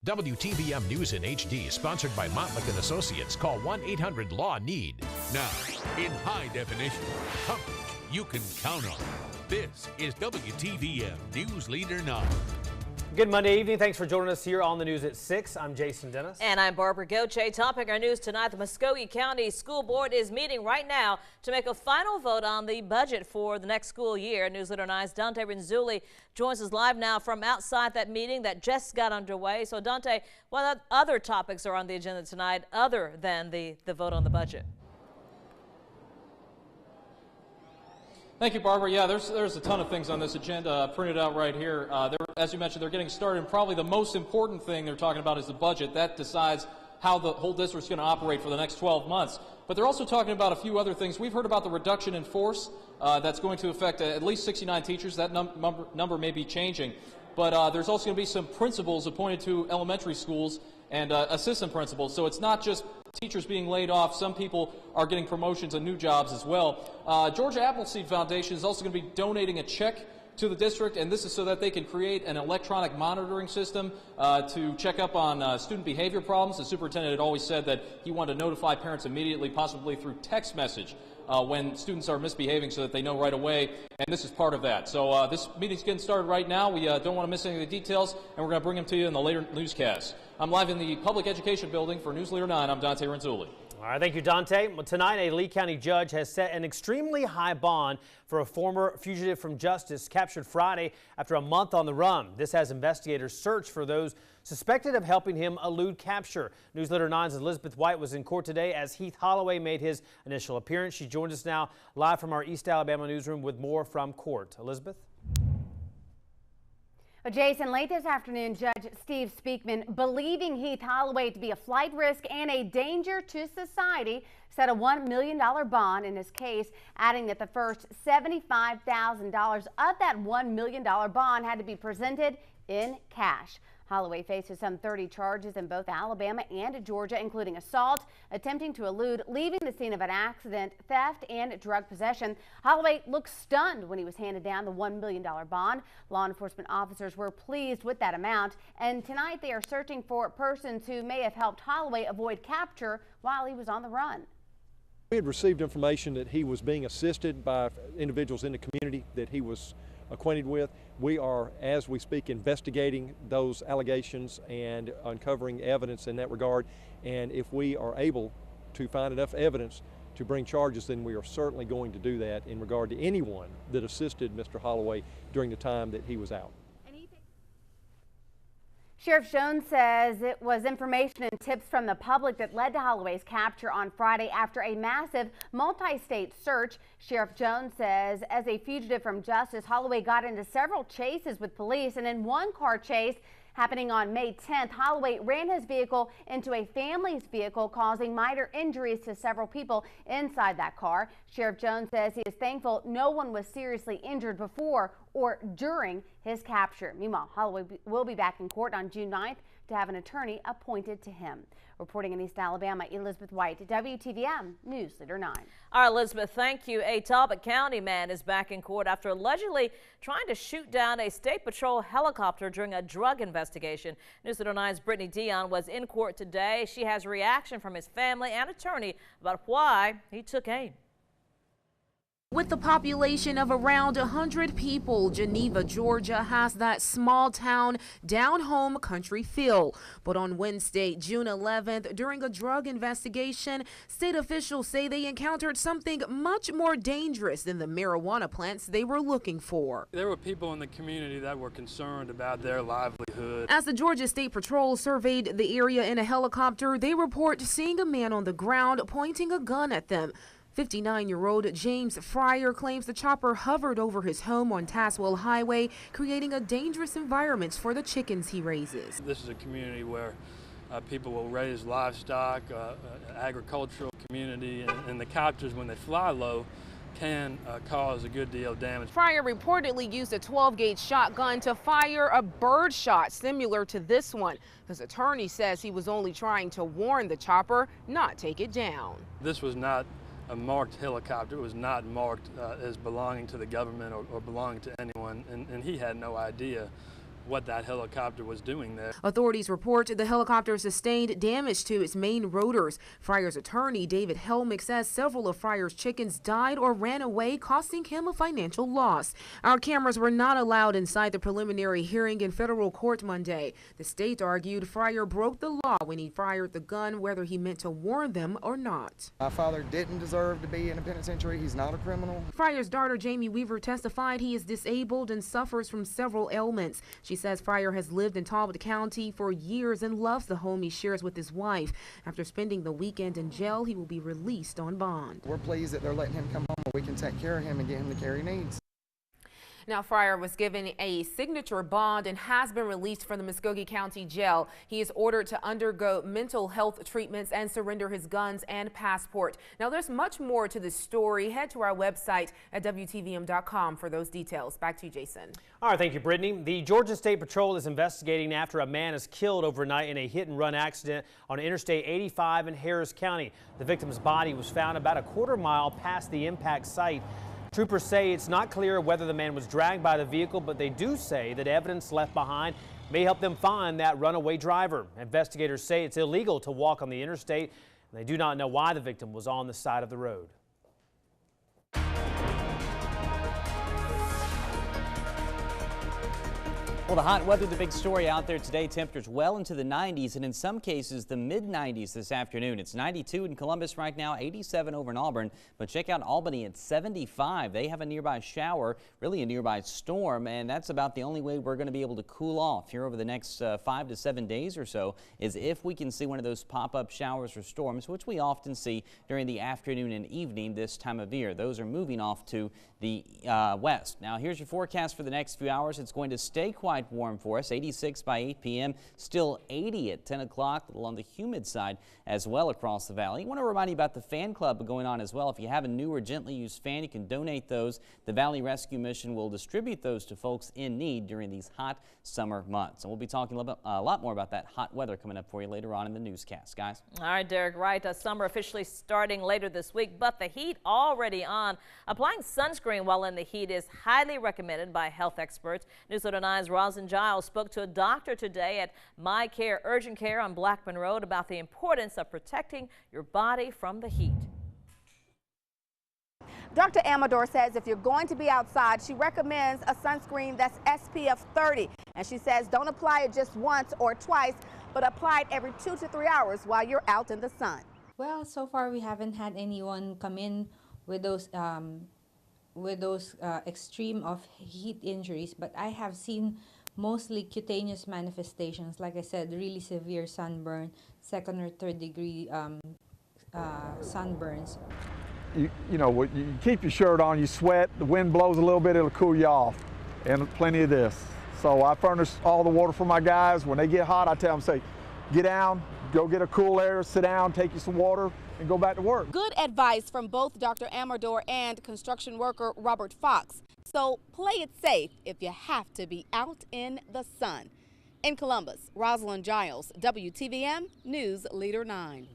WTVM News in HD, sponsored by Montlick & Associates. Call 1-800-LAW-NEED. Now, in high definition, coverage you can count on. This is WTVM News Leader 9. Good Monday evening. Thanks for joining us here on the news at 6. I'm Jason Dennis. And I'm Barbara Goche. Topping our news tonight, the Muskogee County School Board is meeting right now to make a final vote on the budget for the next school year. News Leader 9's Dante Renzulli joins us live now from outside that meeting that just got underway. So Dante, what other topics are on the agenda tonight other than the vote on the budget? Thank you, Barbara. Yeah, there's a ton of things on this agenda printed out right here. As you mentioned, they're getting started, and probably the most important thing they're talking about is the budget. That decides how the whole district's going to operate for the next 12 months. But they're also talking about a few other things. We've heard about the reduction in force that's going to affect at least 69 teachers. That number may be changing. But there's also going to be some principals appointed to elementary schools and assistant principals. So it's not just teachers being laid off. Some people are getting promotions and new jobs as well. Georgia Appleseed Foundation is also going to be donating a check to the district, and this is so that they can create an electronic monitoring system to check up on student behavior problems. The superintendent had always said that he wanted to notify parents immediately, possibly through text message, when students are misbehaving so that they know right away, and this is part of that. So this meeting's getting started right now. We don't want to miss any of the details, and we're going to bring them to you in the later newscast. I'm live in the Public Education Building for News Leader 9. I'm Dante Renzulli. All right, thank you, Dante. Well, tonight, a Lee County judge has set an extremely high bond for a former fugitive from justice captured Friday after a month on the run. This has investigators search for those suspected of helping him elude capture. News Leader 9's Elizabeth White was in court today as Heath Holloway made his initial appearance. She joins us now live from our East Alabama newsroom with more from court. Elizabeth? Well, Jason, late this afternoon, Judge Steve Speakman, believing Heath Holloway to be a flight risk and a danger to society, set a $1 million bond in his case, adding that the first $75,000 of that $1 million bond had to be presented in cash. Holloway faces some 30 charges in both Alabama and Georgia, including assault, attempting to elude, leaving the scene of an accident, theft, and drug possession. Holloway looked stunned when he was handed down the $1 million bond. Law enforcement officers were pleased with that amount, and tonight they are searching for persons who may have helped Holloway avoid capture while he was on the run. We had received information that he was being assisted by individuals in the community that he was acquainted with. We are, as we speak, investigating those allegations and uncovering evidence in that regard. And if we are able to find enough evidence to bring charges, then we are certainly going to do that in regard to anyone that assisted Mr. Holloway during the time that he was out. Sheriff Jones says it was information and tips from the public that led to Holloway's capture on Friday after a massive multi-state search. Sheriff Jones says as a fugitive from justice, Holloway got into several chases with police, and in one car chase happening on May 10th, Holloway ran his vehicle into a family's vehicle, causing minor injuries to several people inside that car. Sheriff Jones says he is thankful no one was seriously injured before or during his capture. Meanwhile, Holloway will be back in court on June 9th to have an attorney appointed to him. Reporting in East Alabama, Elizabeth White, WTVM News Leader 9. All right, Elizabeth, thank you. A Talbot County man is back in court after allegedly trying to shoot down a State Patrol helicopter during a drug investigation. News Leader 9's Brittany Dion was in court today. She has reaction from his family and attorney about why he took aim. With the population of around 100 people, Geneva, Georgia has that small town, down home country feel. But on Wednesday, June 11th, during a drug investigation, state officials say they encountered something much more dangerous than the marijuana plants they were looking for. There were people in the community that were concerned about their livelihood. As the Georgia State Patrol surveyed the area in a helicopter, they report seeing a man on the ground pointing a gun at them. 59-year-old James Fryer claims the chopper hovered over his home on Tazewell Highway, creating a dangerous environment for the chickens he raises. This is a community where people will raise livestock, agricultural community, and the copters, when they fly low, can cause a good deal of damage. Fryer reportedly used a 12-gauge shotgun to fire a bird shot similar to this one. His attorney says he was only trying to warn the chopper, not take it down. This was not a marked helicopter. It was not marked as belonging to the government or belonging to anyone, and he had no idea what that helicopter was doing there. Authorities report the helicopter sustained damage to its main rotors. Fryer's attorney, David Helmick, says several of Fryer's chickens died or ran away, costing him a financial loss. Our cameras were not allowed inside the preliminary hearing in federal court Monday. The state argued Fryer broke the law when he fired the gun, whether he meant to warn them or not. My father didn't deserve to be in a penitentiary. He's not a criminal. Fryer's daughter, Jamie Weaver, testified he is disabled and suffers from several ailments. She says Fryer has lived in Talbot County for years and loves the home he shares with his wife. After spending the weekend in jail, he will be released on bond. We're pleased that they're letting him come home where we can take care of him and get him the care he needs. Now, Fryer was given a signature bond and has been released from the Muskogee County Jail. He is ordered to undergo mental health treatments and surrender his guns and passport. Now, there's much more to this story. Head to our website at WTVM.com for those details. Back to you, Jason. All right, thank you, Brittany. The Georgia State Patrol is investigating after a man is killed overnight in a hit-and-run accident on Interstate 85 in Harris County. The victim's body was found about a quarter-mile past the impact site. Troopers say it's not clear whether the man was dragged by the vehicle, but they do say that evidence left behind may help them find that runaway driver. Investigators say it's illegal to walk on the interstate, and they do not know why the victim was on the side of the road. Well, the hot weather, the big story out there today. Temperatures well into the 90s and in some cases the mid-90s this afternoon. It's 92 in Columbus right now, 87 over in Auburn. But check out Albany at 75. They have a nearby shower, really a nearby storm, and that's about the only way we're going to be able to cool off here over the next 5 to 7 days or so, is if we can see one of those pop-up showers or storms, which we often see during the afternoon and evening this time of year. Those are moving off to the west. Now, here's your forecast for the next few hours. It's going to stay quite warm for us. 86 by 8 p.m. Still 80 at 10 o'clock. A little on the humid side as well across the valley. I want to remind you about the fan club going on as well. If you have a new or gently used fan, you can donate those. The Valley Rescue Mission will distribute those to folks in need during these hot summer months. And we'll be talking a lot more about that hot weather coming up for you later on in the newscast, guys. All right, Derek, right. Summer officially starting later this week, but the heat already on. Applying sunscreen while in the heat is highly recommended by health experts. Newsletter 9's Rosalind Giles spoke to a doctor today at My Care Urgent Care on Blackman Road about the importance of protecting your body from the heat. Dr. Amador says if you're going to be outside, she recommends a sunscreen that's SPF 30. And she says don't apply it just once or twice, but apply it every 2 to 3 hours while you're out in the sun. Well, so far we haven't had anyone come in with those extreme of heat injuries, but I have seen mostly cutaneous manifestations. Like I said, really severe sunburn, 2nd or 3rd degree sunburns. You know, you keep your shirt on, you sweat, the wind blows a little bit, it'll cool you off, and plenty of this. So I furnish all the water for my guys. When they get hot, I tell them, say, get down, go get a cool air, sit down, take you some water, and go back to work. Good advice from both Dr. Amador and construction worker Robert Fox. So play it safe if you have to be out in the sun. In Columbus, Rosalind Giles, WTVM News Leader 9.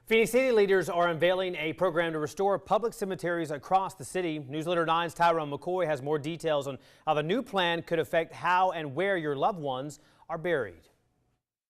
Phoenix City leaders are unveiling a program to restore public cemeteries across the city. Newsletter 9's Tyrone McCoy has more details on how the new plan could affect how and where your loved ones are buried.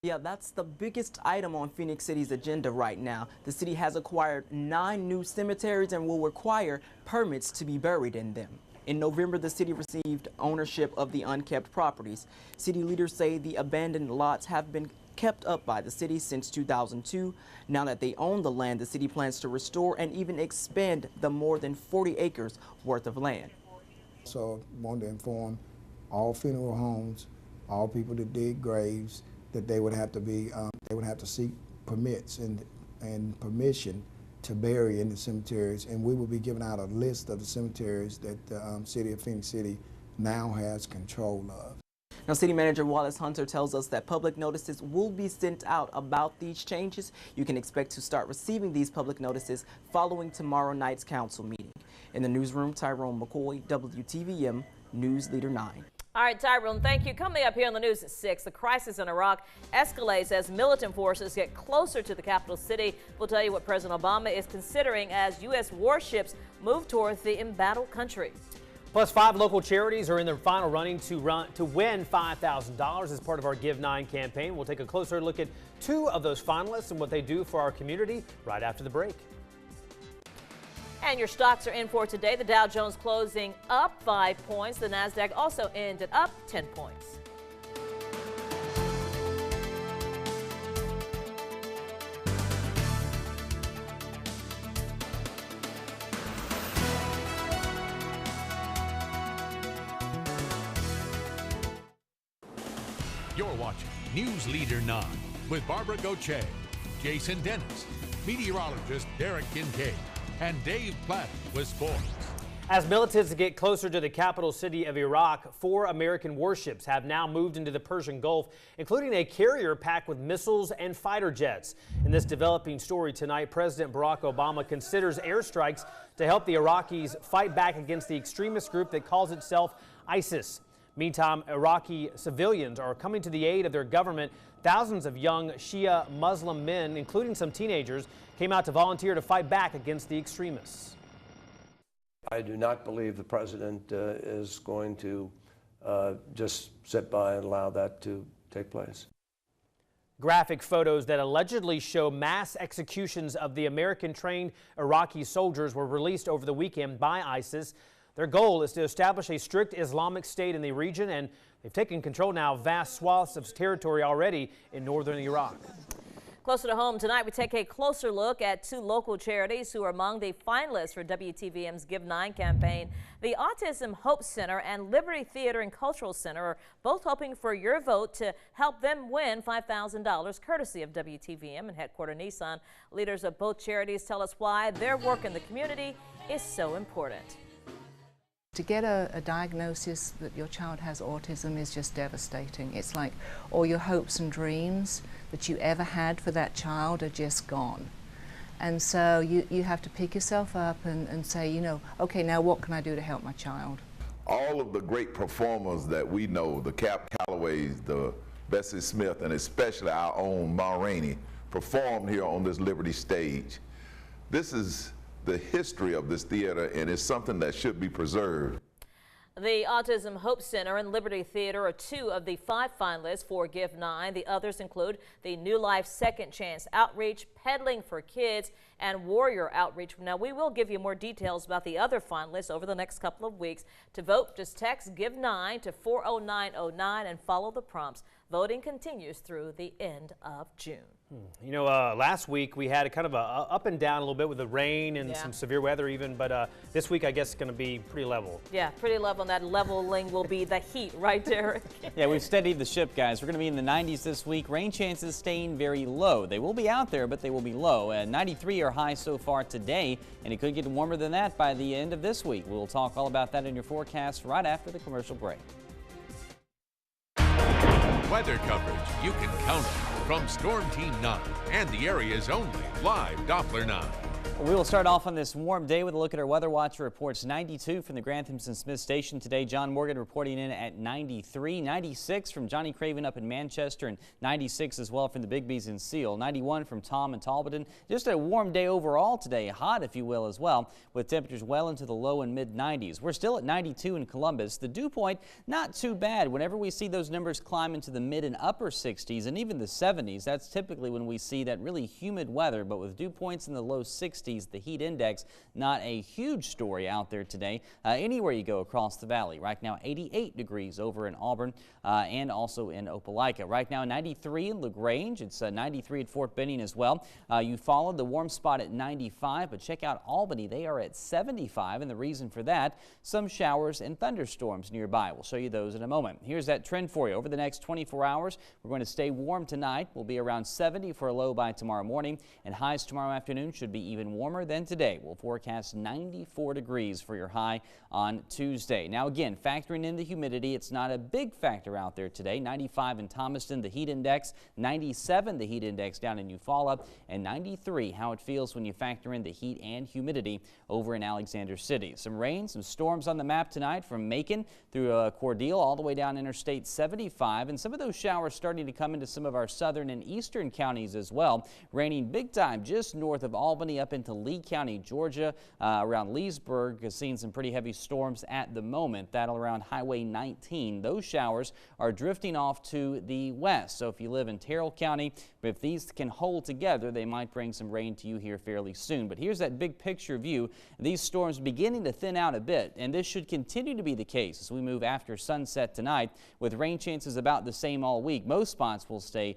Yeah, that's the biggest item on Phoenix City's agenda right now. The city has acquired 9 new cemeteries and will require permits to be buried in them. In November, the city received ownership of the unkept properties. City leaders say the abandoned lots have been kept up by the city since 2002. Now that they own the land, the city plans to restore and even expand the more than 40 acres worth of land. So I wanted to inform all funeral homes, all people that dig graves, that they would have to seek permits and permission to bury in the cemeteries, and we will be giving out a list of the cemeteries that the city of Phoenix City now has control of. Now, City Manager Wallace Hunter tells us that public notices will be sent out about these changes. You can expect to start receiving these public notices following tomorrow night's council meeting. In the newsroom, Tyrone McCoy, WTVM News Leader 9. All right, Tyrone, thank you. Coming up here on the news at 6, the crisis in Iraq escalates as militant forces get closer to the capital city. We'll tell you what President Obama is considering as U.S. warships move towards the embattled country. Plus, 5 local charities are in their final running to win $5,000 as part of our Give 9 campaign. We'll take a closer look at 2 of those finalists and what they do for our community right after the break. And your stocks are in for today. The Dow Jones closing up 5 points. The Nasdaq also ended up 10 points. You're watching News Leader 9 with Barbara Gauthier, Jason Dennis, meteorologist Derek Kincaid, and Dave Platt with sports. As militants get closer to the capital city of Iraq, 4 American warships have now moved into the Persian Gulf, including a carrier packed with missiles and fighter jets. In this developing story tonight, President Barack Obama considers airstrikes to help the Iraqis fight back against the extremist group that calls itself ISIS. Meantime, Iraqi civilians are coming to the aid of their government. Thousands of young Shia Muslim men, including some teenagers, came out to volunteer to fight back against the extremists. I do not believe the president is going to just sit by and allow that to take place. Graphic photos that allegedly show mass executions of the American-trained Iraqi soldiers were released over the weekend by ISIS. Their goal is to establish a strict Islamic state in the region, and they've taken control now of vast swaths of territory already in northern Iraq. Closer to home tonight, we take a closer look at 2 local charities who are among the finalists for WTVM's Give 9 campaign. The Autism Hope Center and Liberty Theater and Cultural Center are both hoping for your vote to help them win $5,000 courtesy of WTVM and Headquarter Nissan. Leaders of both charities tell us why their work in the community is so important. To get a diagnosis that your child has autism is just devastating. It's like all your hopes and dreams that you ever had for that child are just gone. And so you have to pick yourself up and say, you know, okay, now what can I do to help my child? All of the great performers that we know, the Cap Callaways, the Bessie Smith, and especially our own Ma Rainey, performed here on this Liberty stage. This is the history of this theater, and it's something that should be preserved. The Autism Hope Center and Liberty Theater are 2 of the 5 finalists for Give 9. The others include the New Life Second Chance Outreach, Pedaling for Kids, and Warrior Outreach. Now, we will give you more details about the other finalists over the next couple of weeks. To vote, just text Give 9 to 40909 and follow the prompts. Voting continues through the end of June. You know, last week we had a kind of a up and down a little bit with the rain and some severe weather even, but this week I guess it's going to be pretty level. Yeah, pretty level, and that leveling will be the heat, right, Derek? Yeah, we've steadied the ship, guys. We're going to be in the 90s this week. Rain chances staying very low. They will be out there, but they will be low. 93 are high so far today, and it could get warmer than that by the end of this week. We'll talk all about that in your forecast right after the commercial break. Weather coverage you can count on from Storm Team 9 and the area's only live Doppler 9. We will start off on this warm day with a look at our Weather Watcher reports. 92 from the Grantham-Smith Station today. John Morgan reporting in at 93. 96 from Johnny Craven up in Manchester, and 96 as well from the Bigby's in Seal. 91 from Tom and Talbotton. Just a warm day overall today, hot if you will as well, with temperatures well into the low and mid 90s. We're still at 92 in Columbus. The dew point not too bad. Whenever we see those numbers climb into the mid and upper 60s and even the 70s, that's typically when we see that really humid weather. But with dew points in the low 60s, the heat index, not a huge story out there today. Anywhere you go across the valley. Right now 88 degrees over in Auburn and also in Opelika. Right now 93 in LaGrange. It's 93 at Fort Benning as well. You followed the warm spot at 95, but check out Albany. They are at 75, and the reason for that, some showers and thunderstorms nearby. We'll show you those in a moment. Here's that trend for you. Over the next 24 hours, we're going to stay warm tonight. We'll be around 70 for a low by tomorrow morning, and highs tomorrow afternoon should be even warmer than today. We'll forecast 94 degrees for your high on Tuesday. Now again, factoring in the humidity, it's not a big factor out there today. 95 in Thomaston, the heat index, 97 the heat index down in Eufaula, and 93 how it feels when you factor in the heat and humidity over in Alexander City. Some rain, some storms on the map tonight from Macon through Cordele all the way down Interstate 75, and some of those showers starting to come into some of our southern and eastern counties as well. Raining big time just north of Albany up into into Lee County, Georgia, around Leesburg, seeing some pretty heavy storms at the moment. That'll around Highway 19. Those showers are drifting off to the west. So if you live in Terrell County, if these can hold together, they might bring some rain to you here fairly soon. But here's that big picture view. These storms beginning to thin out a bit, and this should continue to be the case as we move after sunset tonight, with rain chances about the same all week. Most spots will stay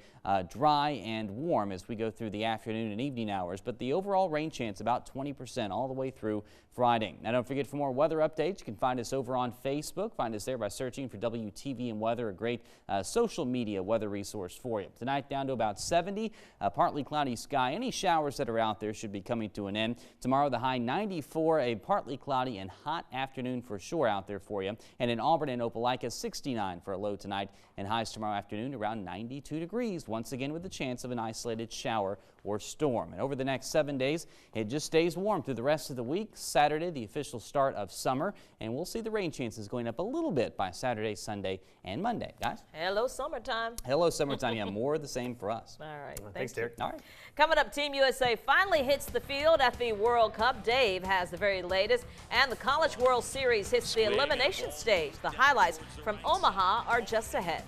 dry and warm as we go through the afternoon and evening hours, but the overall rain chance about 20% all the way through Friday. Now, don't forget, for more weather updates, you can find us over on Facebook. Find us there by searching for WTVN Weather, a great social media weather resource for you. Tonight down to about 70, partly cloudy sky. Any showers that are out there should be coming to an end. Tomorrow the high 94, a partly cloudy and hot afternoon for sure out there for you. And in Auburn and Opelika, 69 for a low tonight, and highs tomorrow afternoon around 92 degrees, once again with the chance of an isolated shower or storm. And over the next 7 days, it just stays warm through the rest of the week. Saturday, the official start of summer, and we'll see the rain chances going up a little bit by Saturday, Sunday, and Monday. Guys? Hello, summertime. Hello, summertime. Yeah, more of the same for us. All right. Thanks, Derek. All right. Coming up, Team USA finally hits the field at the World Cup. Dave has the very latest, and the College World Series hits the elimination stage. The highlights from Omaha are just ahead.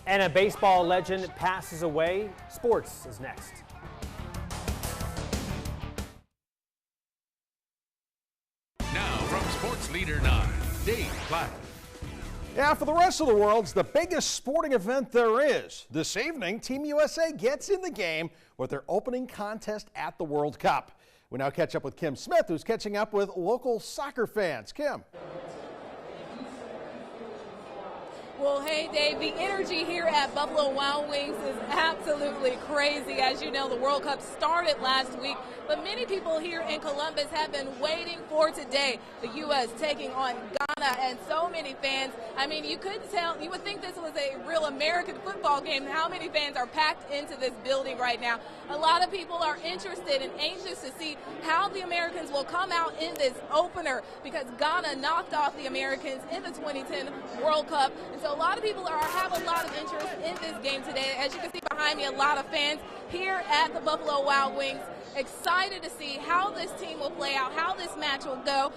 And a baseball legend passes away. Sports is next. Now from Sports Leader 9, Dave Platt. Yeah, for the rest of the world, it's the biggest sporting event there is. This evening, Team USA gets in the game with their opening contest at the World Cup. We now catch up with Kim Smith, who's catching up with local soccer fans. Kim. Well, hey, Dave, the energy here at Buffalo Wild Wings is absolutely crazy. As you know, the World Cup started last week, but many people here in Columbus have been waiting for today. The U.S. taking on Ghana, and so many fans. I mean, you couldn't tell. You would think this was a real American football game. How many fans are packed into this building right now? A lot of people are interested and anxious to see how the Americans will come out in this opener, because Ghana knocked off the Americans in the 2010 World Cup. And so a lot of people have a lot of interest in this game today. As you can see behind me, a lot of fans here at the Buffalo Wild Wings excited to see how this team will play out, how this match will go.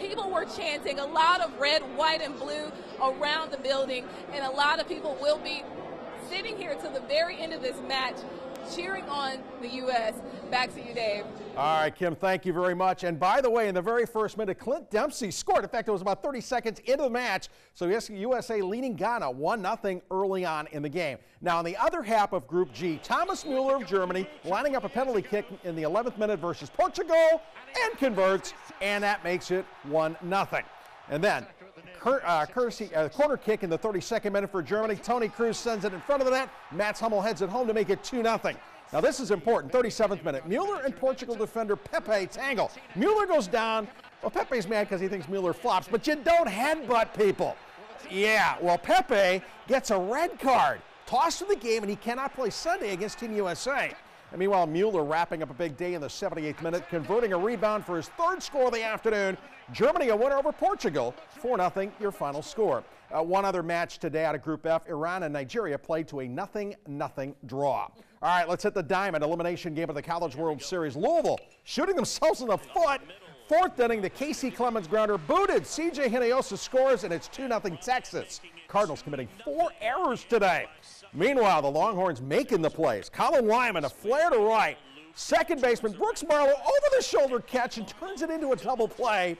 People were chanting a lot of red, white, and blue around the building, and a lot of people will be sitting here to the very end of this match cheering on the U.S. Back to you, Dave. All right, Kim, thank you very much. And by the way, in the very first minute, Clint Dempsey scored. In fact, it was about 30 seconds into the match. So yes, USA leading Ghana 1-0 early on in the game. Now, in the other half of Group G, Thomas Mueller of Germany lining up a penalty kick in the 11th minute versus Portugal and converts, and that makes it 1-0. And then corner kick in the 32nd minute for Germany. Toni Kroos sends it in front of the net. Mats Hummel heads it home to make it 2-0. Now this is important. 37th minute. Mueller and Portugal defender Pepe tangle. Mueller goes down. Well, Pepe's mad because he thinks Mueller flops, but you don't headbutt people. Yeah, well, Pepe gets a red card, tossed from the game, and he cannot play Sunday against Team USA. And meanwhile, Mueller wrapping up a big day in the 78th minute, converting a rebound for his third score of the afternoon. Germany a winner over Portugal, 4-0 your final score. One other match today out of Group F, Iran and Nigeria played to a 0-0 draw. All right, let's hit the diamond elimination game of the College World Series. Louisville shooting themselves in the foot. Fourth inning, the Casey Clemens grounder booted. CJ Hinojosa scores, and it's 2-0 Texas. Cardinals committing 4 errors today. Meanwhile, the Longhorns making the plays. Colin Lyman, a flare to right. Second baseman Brooks Marlowe over the shoulder catch and turns it into a double play.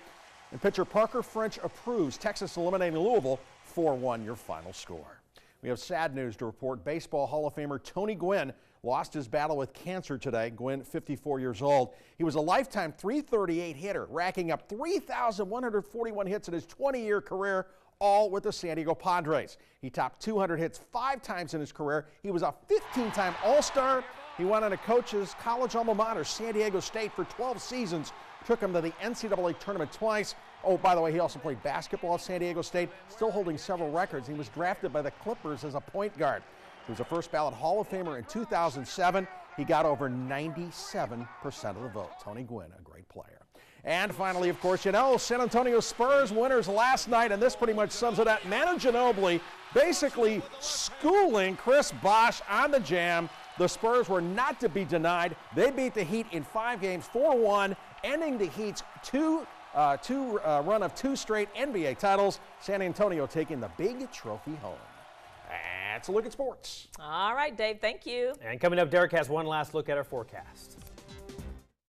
And pitcher Parker French approves. Texas eliminating Louisville 4-1 your final score. We have sad news to report. Baseball Hall of Famer Tony Gwynn lost his battle with cancer today. Gwynn, 54 years old. He was a lifetime .338 hitter, racking up 3,141 hits in his 20-year career, all with the San Diego Padres. He topped 200 hits 5 times in his career. He was a 15-time All-Star. He went on a coach's college alma mater, San Diego State, for 12 seasons. Took him to the NCAA tournament twice. Oh, by the way, he also played basketball at San Diego State, still holding several records. He was drafted by the Clippers as a point guard. He was a first ballot Hall of Famer in 2007. He got over 97% of the vote. Tony Gwynn, a great player. And finally, of course, you know, San Antonio Spurs winners last night, and this pretty much sums it up. Manu Ginobili basically schooling Chris Bosh on the jam. The Spurs were not to be denied. They beat the Heat in 5 games, 4-1, ending the Heat's run of 2 straight NBA titles. San Antonio taking the big trophy home. That's a look at sports. All right, Dave, thank you. And coming up, Derek has one last look at our forecast.